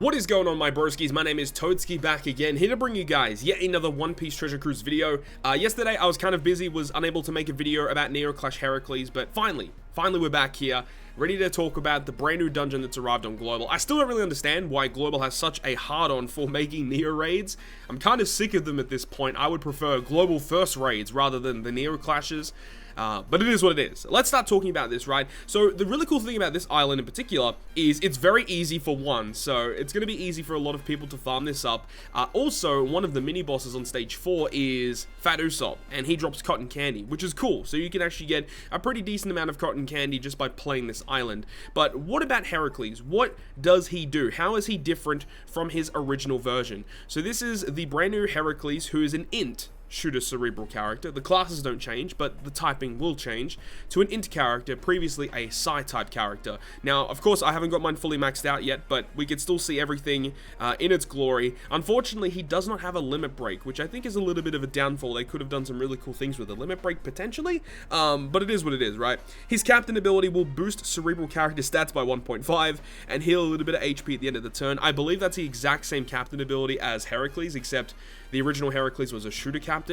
What is going on, my broskiis? My name is Toadskii, back again, here to bring you guys yet another One Piece Treasure Cruise video. Yesterday I was kind of busy, was unable to make a video about Neo Clash HERACLES, but finally we're back here, ready to talk about the brand new dungeon that's arrived on Global. I still don't really understand why Global has such a hard-on for making Neo raids. I'm kind of sick of them at this point. I would prefer Global first raids rather than the Neo Clashes. But it is what it is. Let's start talking about this, right? So the really cool thing about this island in particular is it's very easy for one. So it's going to be easy for a lot of people to farm this up. Also, one of the mini bosses on stage 4 is Fat Usopp, and he drops cotton candy, which is cool. So you can actually get a pretty decent amount of cotton candy just by playing this island. But what about HERACLES? What does he do? How is he different from his original version? So this is the brand new HERACLES, who is an int shooter cerebral character. The classes don't change, but the typing will change to an int character, previously a psi type character. Now, of course, I haven't got mine fully maxed out yet, but we can still see everything in its glory. Unfortunately, he does not have a limit break, which I think is a little bit of a downfall. They could have done some really cool things with a limit break potentially, but it is what it is, right? His captain ability will boost cerebral character stats by 1.5 and heal a little bit of HP at the end of the turn. I believe that's the exact same captain ability as HERACLES, except the original HERACLES was a shooter captain.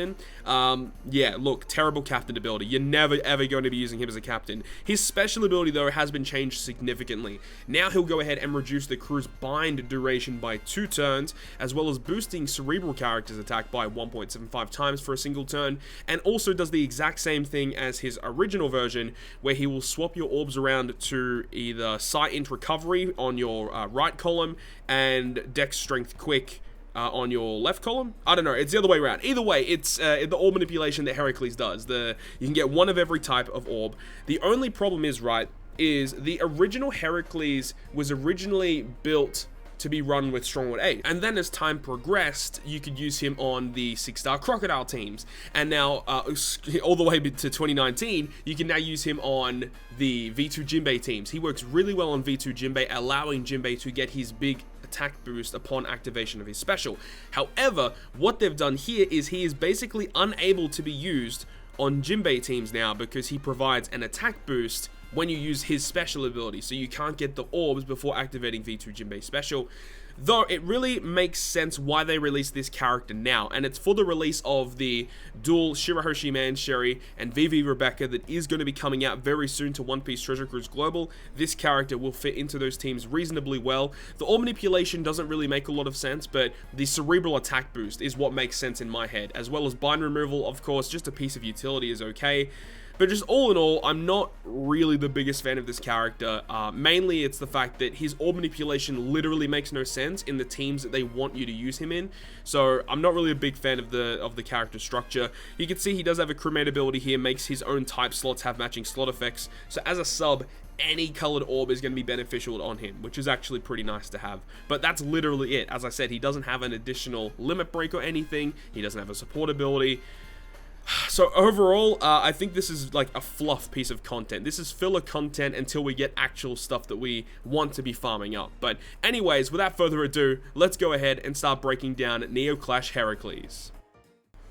Yeah, look, terrible captain ability. You're never ever going to be using him as a captain. His special ability, though, has been changed significantly. Now he'll go ahead and reduce the crew's bind duration by 2 turns, as well as boosting cerebral characters' attack by 1.75 times for a single turn, and also does the exact same thing as his original version, where he will swap your orbs around to either psi int recovery on your right column and dex strength quick on your left column. I don't know, it's the other way around. Either way, it's the orb manipulation that HERACLES does. You can get one of every type of orb. The only problem is, right, is the original HERACLES was originally built to be run with Stronghold 8, and then as time progressed, you could use him on the 6-star Crocodile teams, and now all the way to 2019, you can now use him on the V2 Jinbei teams. He works really well on V2 Jinbei, allowing Jinbei to get his big attack boost upon activation of his special. However, what they've done here is he is basically unable to be used on Jinbei teams now because he provides an attack boost when you use his special ability, so you can't get the orbs before activating V2 Jinbei special. Though it really makes sense why they released this character now, and it's for the release of the dual Shirahoshi Mancherry and Vivi Rebecca that is going to be coming out very soon to One Piece Treasure Cruise Global. This character will fit into those teams reasonably well. The orb manipulation doesn't really make a lot of sense, but the cerebral attack boost is what makes sense in my head, as well as bind removal. Of course, just a piece of utility is okay. But just all in all, I'm not really the biggest fan of this character. Mainly, it's the fact that his orb manipulation literally makes no sense in the teams that they want you to use him in. So I'm not really a big fan of the character structure. You can see he does have a crewmate ability here, makes his own type slots have matching slot effects. So as a sub, any colored orb is going to be beneficial on him, which is actually pretty nice to have. But that's literally it. As I said, he doesn't have an additional limit break or anything. He doesn't have a support ability. So overall, I think this is like a fluff piece of content. This is filler content until we get actual stuff that we want to be farming up. But anyways, without further ado, let's go ahead and start breaking down Neo Clash HERACLES.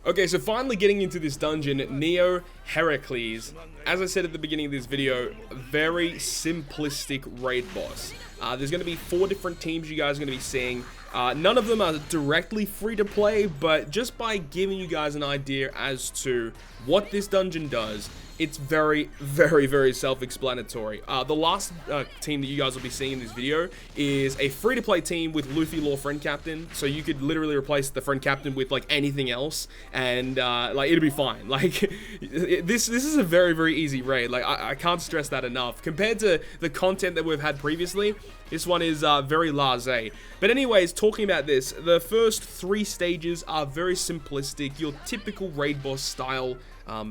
Okay, so finally getting into this dungeon, Neo HERACLES. As I said at the beginning of this video, very simplistic raid boss. There's going to be 4 different teams you guys are going to be seeing. None of them are directly free to play, but just by giving you guys an idea as to what this dungeon does, it's very, very, very self-explanatory. The last team that you guys will be seeing in this video is a free-to-play team with Luffy Law Friend Captain, so you could literally replace the Friend Captain with like anything else, and like it'll be fine. Like this is a very, very easy raid. Like I can't stress that enough. Compared to the content that we've had previously, this one is very blasé. But anyways, talking about this, the first 3 stages are very simplistic, your typical raid boss style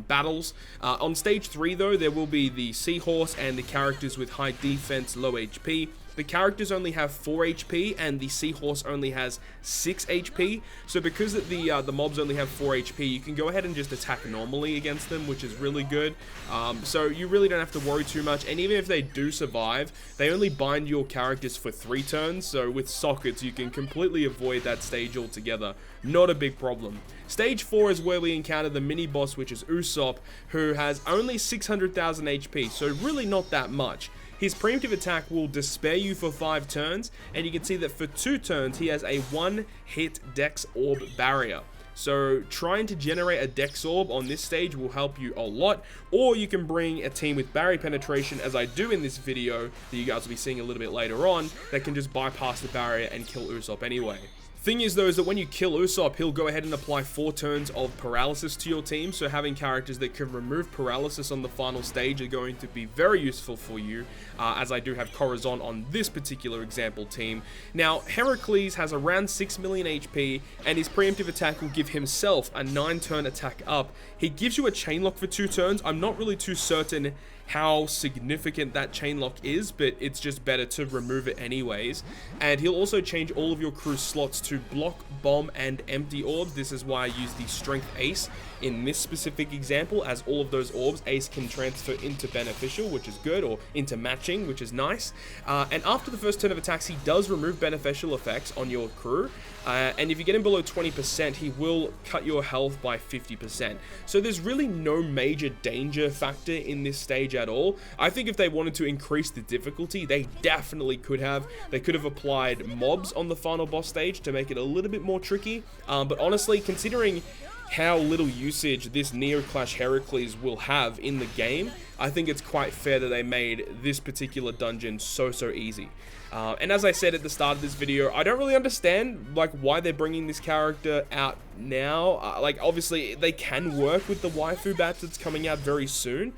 battles. On stage 3 though, there will be the seahorse and the characters with high defense, low HP. The characters only have 4 HP and the seahorse only has 6 HP. So because the mobs only have 4 HP, you can go ahead and just attack normally against them, which is really good. So you really don't have to worry too much. And even if they do survive, they only bind your characters for 3 turns. So with sockets, you can completely avoid that stage altogether. Not a big problem. Stage 4 is where we encounter the mini boss, which is Usopp, who has only 600,000 HP. So really not that much. his preemptive attack will despair you for 5 turns, and you can see that for 2 turns, he has a 1-hit Dex Orb barrier. So trying to generate a Dex Orb on this stage will help you a lot, or you can bring a team with barrier penetration, as I do in this video, that you guys will be seeing a little bit later on, that can just bypass the barrier and kill Usopp anyway. Thing is though, is that when you kill Usopp, he'll go ahead and apply 4 turns of paralysis to your team, so having characters that can remove paralysis on the final stage are going to be very useful for you, as I do have Corazon on this particular example team. Now, Heracles has around 6 million HP, and his preemptive attack will give himself a 9-turn attack up. He gives you a chain lock for 2 turns. I'm not really too certain how significant that chain lock is, but it's just better to remove it anyways. And he'll also change all of your crew slots to block, bomb, and empty orbs. This is why I use the strength ace in this specific example, as all of those orbs ace can transfer into beneficial, which is good, or into matching, which is nice. And after the first turn of attacks, he does remove beneficial effects on your crew, and if you get him below 20%, he will cut your health by 50%. So there's really no major danger factor in this stage at all. I think if they wanted to increase the difficulty, they definitely could have. They could have applied mobs on the final boss stage to make it a little bit more tricky, but honestly, considering how little usage this Neo Clash Heracles will have in the game, I think it's quite fair that they made this particular dungeon so easy. And as I said at the start of this video, I don't really understand like why they're bringing this character out now. Like obviously they can work with the waifu batch that's coming out very soon,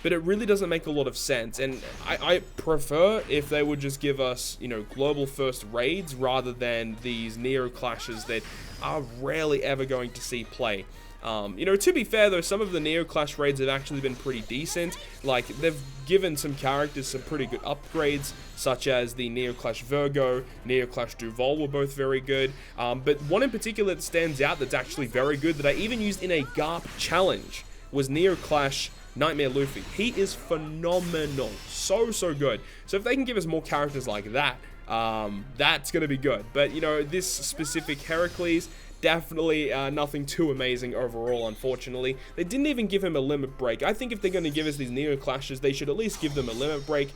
but it really doesn't make a lot of sense, and I prefer if they would just give us, you know, global first raids rather than these Neo Clashes that are rarely ever going to see play. You know, to be fair though, some of the Neo Clash raids have actually been pretty decent. Like, they've given some characters some pretty good upgrades, such as the Neo Clash Virgo, Neo Clash Duval were both very good. But one in particular that stands out that's actually very good, that I even used in a GARP challenge, was Neo Clash Nightmare Luffy. He is phenomenal. So good. So if they can give us more characters like that, that's going to be good. But, you know, this specific Heracles, definitely nothing too amazing overall, unfortunately. They didn't even give him a limit break. I think if they're going to give us these Neo Clashes, they should at least give them a limit break,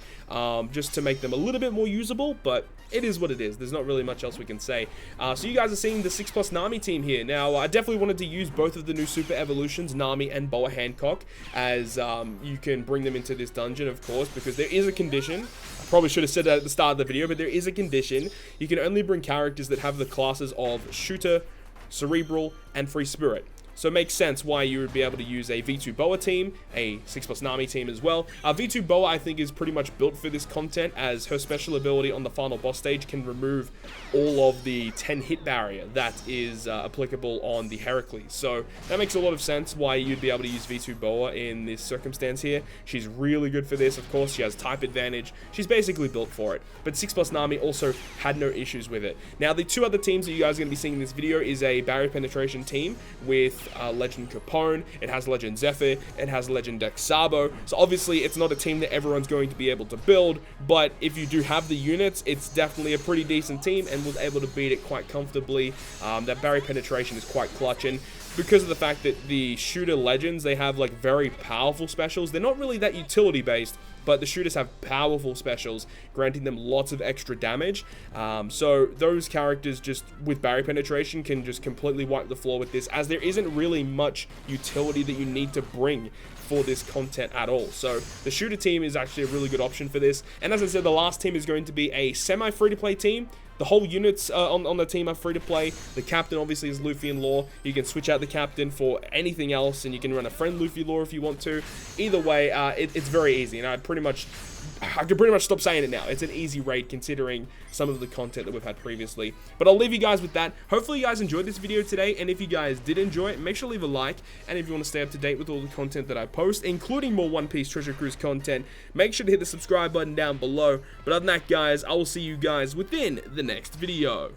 just to make them a little bit more usable, but it is what it is. There's not really much else we can say. So you guys are seeing the 6+ Nami team here. Now, I definitely wanted to use both of the new super evolutions, Nami and Boa Hancock, as you can bring them into this dungeon, of course, because there is a condition. I probably should have said that at the start of the video, but there is a condition. You can only bring characters that have the classes of Shooter, Cerebral, and Free Spirit. So it makes sense why you would be able to use a V2 Boa team, a 6+ Nami team as well. V2 Boa, I think, is pretty much built for this content, as her special ability on the final boss stage can remove all of the 10 hit barrier that is applicable on the Heracles. So that makes a lot of sense why you'd be able to use V2 Boa in this circumstance here. She's really good for this, of course. She has type advantage. She's basically built for it. But 6+ Nami also had no issues with it. Now, the 2 other teams that you guys are going to be seeing in this video is a barrier penetration team with Legend Capone, it has Legend Zephyr, it has Legend Dex Sabo. So obviously it's not a team that everyone's going to be able to build, but if you do have the units, it's definitely a pretty decent team and was able to beat it quite comfortably. That barrier penetration is quite clutch, and because of the fact that the Shooter Legends, they have like very powerful specials. They're not really that utility based, but the shooters have powerful specials, granting them lots of extra damage. So those characters, just with barrier penetration, can just completely wipe the floor with this, as there isn't really much utility that you need to bring for this content at all. So the shooter team is actually a really good option for this. And as I said, the last team is going to be a semi-free-to-play team. The whole units on the team are free to play. The captain obviously is Luffy and Law. You can switch out the captain for anything else, and you can run a friend Luffy Law if you want to. Either way, it's very easy, and I can pretty much stop saying it now. It's an easy raid considering some of the content that we've had previously. But I'll leave you guys with that. Hopefully you guys enjoyed this video today, and if you guys did enjoy it, make sure to leave a like. And if you want to stay up to date with all the content that I post, including more One Piece Treasure Cruise content, make sure to hit the subscribe button down below. But other than that, guys, I will see you guys within the next video.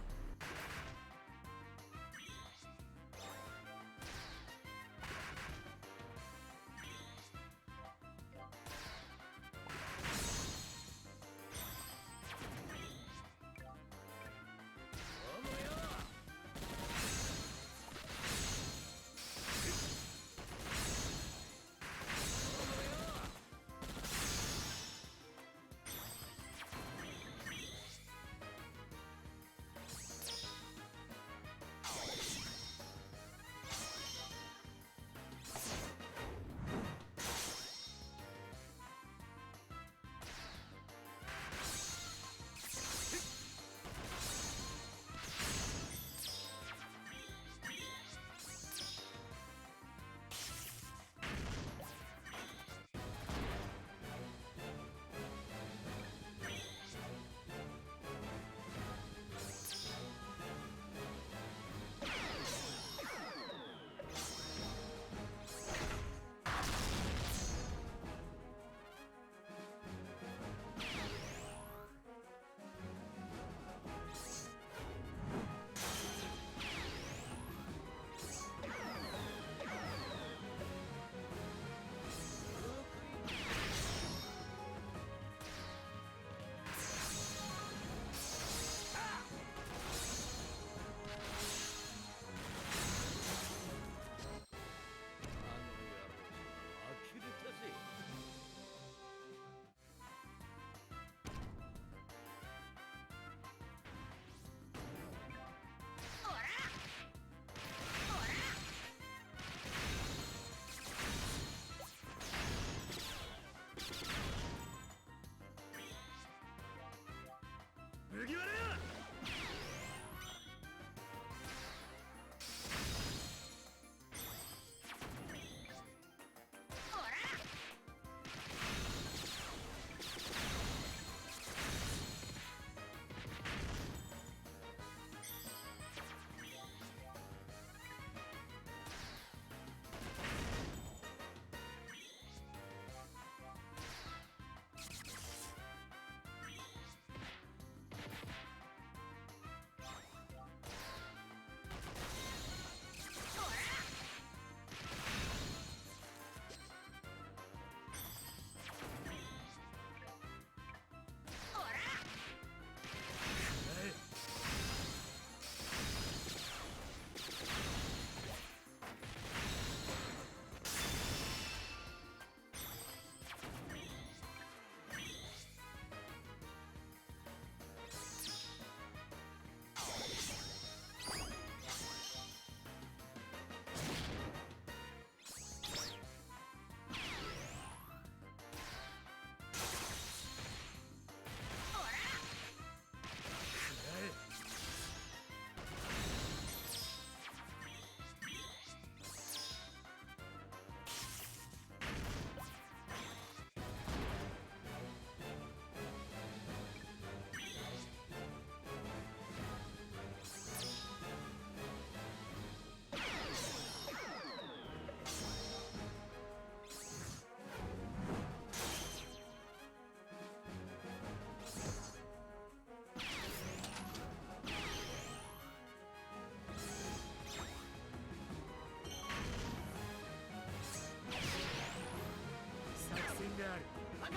作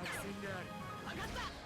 戦である。分かった。